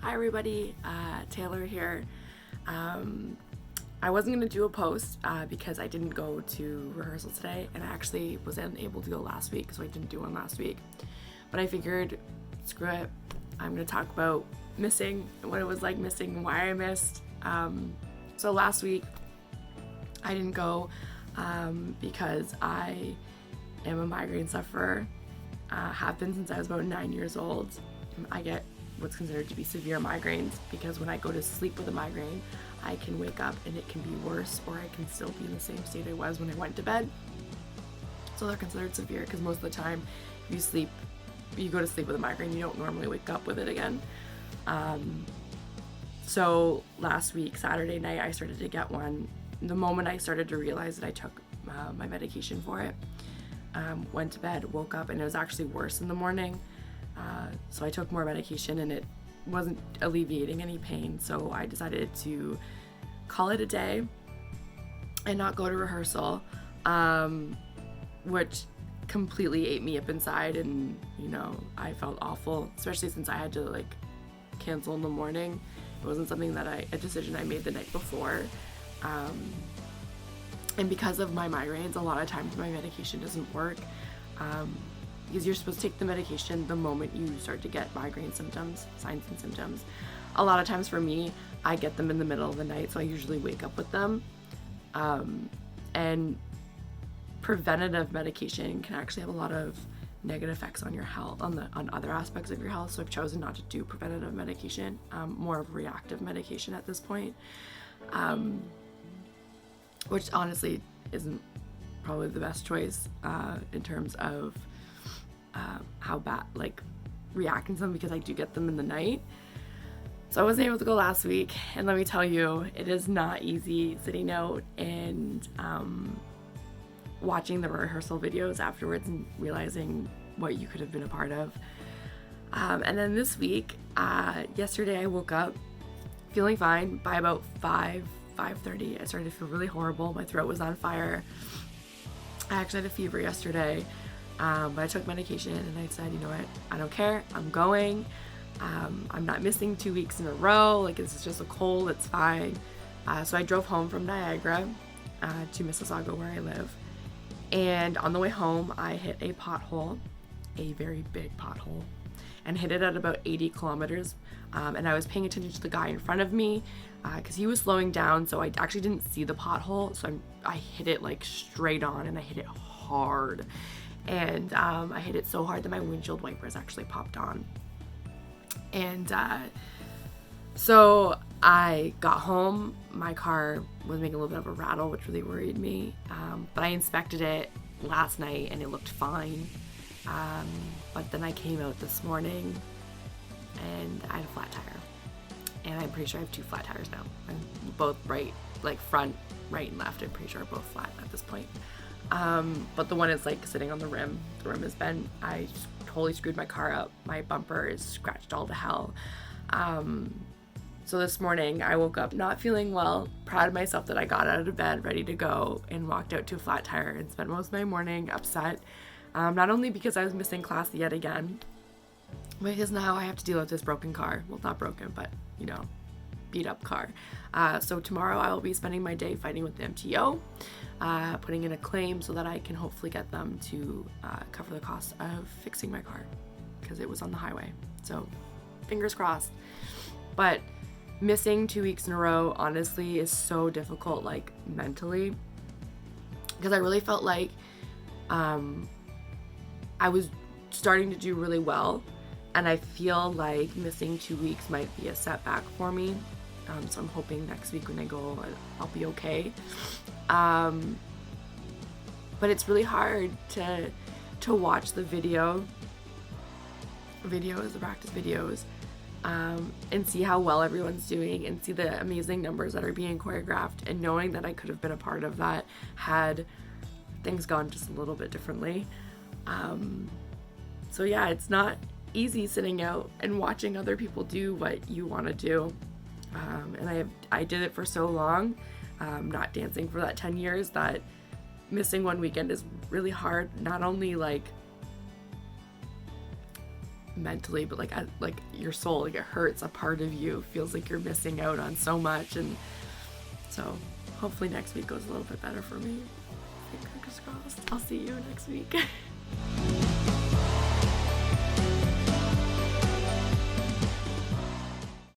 Hi everybody, Taylor here. I wasn't going to do a post because I didn't go to rehearsal today, and I actually was unable to go last week, so I didn't do one last week. But I figured, screw it, I'm going to talk about missing, what it was like missing, why I missed. So last week I didn't go because I am a migraine sufferer, have been since I was about 9 years old. I get what's considered to be severe migraines because when I go to sleep with a migraine, I can wake up and it can be worse, or I can still be in the same state I was when I went to bed. So they're considered severe because most of the time you go to sleep with a migraine, you don't normally wake up with it again. So last week, Saturday night, I started to get one. The moment I started to realize that I took my medication for it, went to bed, woke up, and it was actually worse in the morning. So I took more medication and it wasn't alleviating any pain. So I decided to call it a day and not go to rehearsal, which completely ate me up inside. And, I felt awful, especially since I had to cancel in the morning. It wasn't something a decision I made the night before. And because of my migraines, a lot of times my medication doesn't work. Because you're supposed to take the medication the moment you start to get migraine symptoms, signs and symptoms. A lot of times for me, I get them in the middle of the night, so I usually wake up with them. And preventative medication can actually have a lot of negative effects on your health, on other aspects of your health. So I've chosen not to do preventative medication, more of reactive medication at this point, which honestly isn't probably the best choice in terms of how bad, reacting to them, because I do get them in the night. So I wasn't able to go last week, and let me tell you, it is not easy sitting out and watching the rehearsal videos afterwards and realizing what you could have been a part of. And then this week, yesterday I woke up feeling fine. By about 5:30, I started to feel really horrible. My throat was on fire. I actually had a fever yesterday. But I took medication and I said, you know what, I don't care, I'm going. I'm not missing 2 weeks in a row. It's just a cold, it's fine. So I drove home from Niagara to Mississauga, where I live. And on the way home, I hit a pothole, a very big pothole, and hit it at about 80 kilometers. And I was paying attention to the guy in front of me because he was slowing down, so I actually didn't see the pothole. So I hit it straight on, and I hit it hard. And I hit it so hard that my windshield wipers actually popped on. And so I got home. My car was making a little bit of a rattle, which really worried me. But I inspected it last night and it looked fine. But then I came out this morning and I had a flat tire. And I'm pretty sure I have 2 flat tires now. And both right, front, right and left, I'm pretty sure are both flat at this point. But the one is sitting on the rim. The rim is bent. I totally screwed my car up. My bumper is scratched all to hell. So this morning I woke up not feeling well, proud of myself that I got out of bed ready to go and walked out to a flat tire and spent most of my morning upset. Not only because I was missing class yet again, but because now I have to deal with this broken car. Well, not broken, but beat up car. So tomorrow I will be spending my day fighting with the MTO, putting in a claim so that I can hopefully get them to cover the cost of fixing my car because it was on the highway. So fingers crossed. But missing 2 weeks in a row honestly is so difficult, mentally, because I really felt like I was starting to do really well, and I feel like missing 2 weeks might be a setback for me. So I'm hoping next week when I go, I'll be okay. But it's really hard to watch the videos, the practice videos, and see how well everyone's doing and see the amazing numbers that are being choreographed, and knowing that I could have been a part of that had things gone just a little bit differently. So yeah, it's not easy sitting out and watching other people do what you want to do. And I did it for so long, not dancing for that 10 years, that missing one weekend is really hard. Not only mentally, but like your soul, like it hurts. A part of you feels like you're missing out on so much, and so hopefully next week goes a little bit better for me. Fingers crossed. I'll see you next week.